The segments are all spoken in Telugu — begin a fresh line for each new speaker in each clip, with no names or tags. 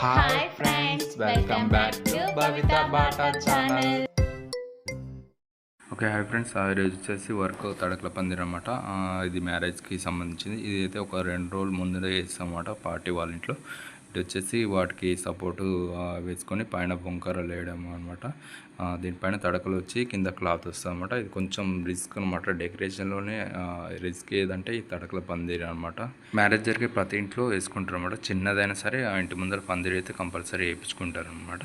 Hi friends, welcome back to Bhavitha Bata channel.
Okay, hi friends. ఈరోజు వచ్చేసి వర్క్ తడకల పందిరి అనమాట. ఇది మ్యారేజ్కి సంబంధించింది. ఇది అయితే ఒక 2 రోజుల ముందే వేస్తాం అన్నమాట పార్టీ వాళ్ళ ఇంట్లో. ఇటు వచ్చేసి వాటికి సపోర్టు వేసుకొని పైన బొంకరలు వేయడం అనమాట. దీనిపైన తడకలు వచ్చి కింద క్లాత్ వస్తుంది అనమాట. ఇది కొంచెం రిస్క్ అనమాట. డెకరేషన్లోనే రిస్క్ ఏదంటే ఈ తడకల పందిరి అనమాట. మ్యారేజ్ జరిగే ప్రతి ఇంట్లో వేసుకుంటారు అనమాట. చిన్నదైనా సరే ఆ ఇంటి ముందర పందిరి అయితే కంపల్సరీ వేయించుకుంటారు అనమాట.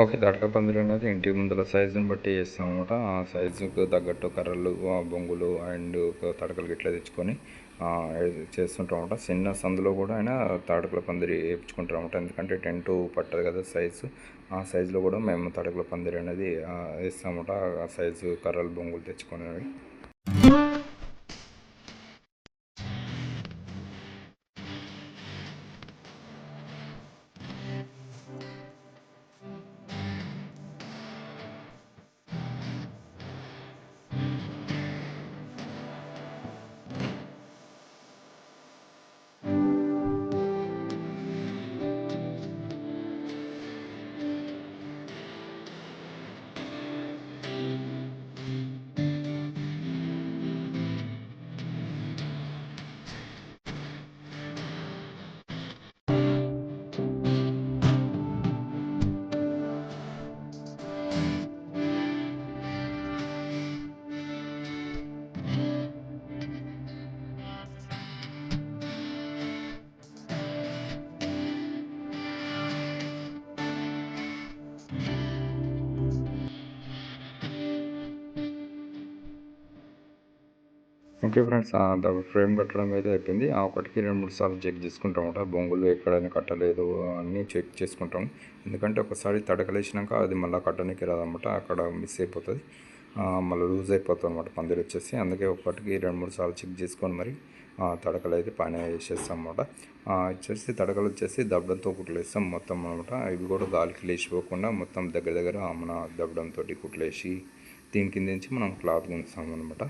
ఓకే, తడక పందిరి అనేది ఇంటి ముందర సైజుని బట్టి వేస్తాం అనమాట. ఆ సైజుకు తగ్గట్టు కర్రలు, బొంగులు అండ్ తడకలు గిట్లా తెచ్చుకొని చేస్తుంటాం అనమాట. చిన్న సందులో కూడా అయినా తడకల పందిరి వేయించుకుంటాం అనమాట. ఎందుకంటే టెంట్ పట్టదు కదా సైజు. ఆ సైజులో కూడా మేము తడకల పందిరి అనేది వేస్తాం అనమాట. ఆ సైజు కర్రలు, బొంగులు తెచ్చుకొని. ఓకే ఫ్రెండ్స్, ఫ్రేమ్ కట్టడం అయితే అయిపోయింది. ఒకటికి 2-3 సార్లు చెక్ చేసుకుంటాం అనమాట. బొంగులు ఎక్కడైనా కట్టలేదు అన్నీ చెక్ చేసుకుంటాం. ఎందుకంటే ఒకసారి తడకలేసినాక అది మళ్ళీ కట్టడానికి రాదనమాట. అక్కడ మిస్ అయిపోతుంది, మళ్ళీ లూజ్ అయిపోతుంది అనమాట పందిరి వచ్చేసి. అందుకే ఒకటికి 2-3 సార్లు చెక్ చేసుకొని మరి తడకలు అయితే పైన వేసేస్తాం అనమాట. వచ్చేసి తడకలు వచ్చేసి దబ్బడంతో కుట్లేస్తాం మొత్తం అనమాట. ఇవి కూడా గాలికి లేచిపోకుండా మొత్తం దగ్గర దగ్గర మన దబ్బడంతో కుట్లేసి దీని కింద నుంచి మనం క్లాత్ గుంచుతాం అనమాట.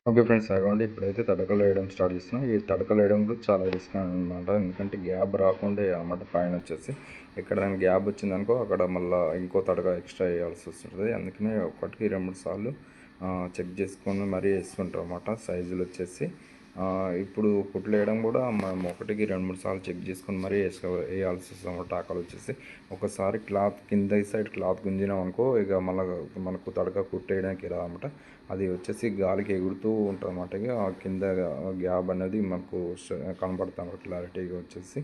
ఓకే ఫ్రెండ్స్, అవ్వండి. ఇప్పుడైతే తడకలు వేయడం స్టార్ట్ చేస్తున్నాం. ఈ తడకలు వేయడం కూడా చాలా రిస్క్ అనమాట. ఎందుకంటే గ్యాప్ రాకుండా అన్నమాట. పైన వచ్చేసి ఎక్కడైనా గ్యాప్ వచ్చిందనుకో అక్కడ మళ్ళీ ఇంకో తడక ఎక్స్ట్రా వేయాల్సి వస్తుంది. అందుకనే ఒకటికి 2-3 సార్లు చెక్ చేసుకొని మరీ వేస్తుంటాం అన్నమాట. సైజులు వచ్చేసి ఇప్పుడు కుట్లు వేయడం కూడా మనం ఒకటికి 2-3 సార్లు చెక్ చేసుకొని మరీ వేయాల్సి వస్తుంది. టాకాలు వచ్చేసి ఒకసారి క్లాత్ కింద సైడ్ క్లాత్ గుంజినాం అనుకో ఇక మళ్ళీ మనకు తడక కుట్టేయడానికి రాదన్నమాట. అది వచ్చేసి గాలికి ఎగురుతూ ఉంటుంది అన్నమాట. ఇక కింద గ్యాప్ అనేది మనకు కనబడుతుంది క్లారిటీగా వచ్చేసి.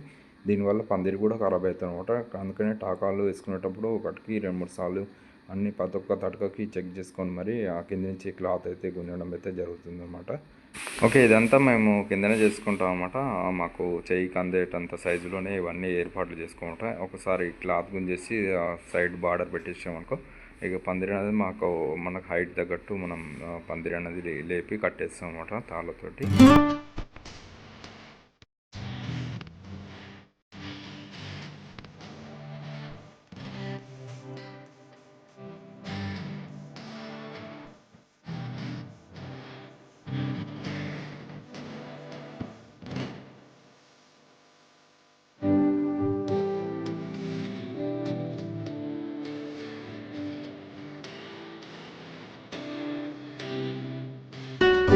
దీనివల్ల పందిరి కూడా ఖరాబ్ అవుతుంది అనమాట. అందుకనే టాకాలు వేసుకునేటప్పుడు ఒకటికి 2-3 సార్లు అన్ని ప్రతి ఒక్క తడకకి చెక్ చేసుకొని మరి ఆ కింద నుంచి క్లాత్ అయితే గుంజడం అయితే జరుగుతుంది అన్నమాట. ఓకే, ఇదంతా మేము కిందనే చేసుకుంటాం అన్నమాట. మాకు చెయ్యికి అందేటంత సైజులోనే ఇవన్నీ ఏర్పాట్లు చేసుకుంటాం. ఒకసారి క్లాత్ గుంజేసి సైడ్ బార్డర్ పెట్టేసామనుకో ఇక పందిరి అనేది మనకు హైట్ తగ్గట్టు మనం పందిరి అనేది లేపి కట్టేస్తాం అన్నమాట తాళ్ళతోటి.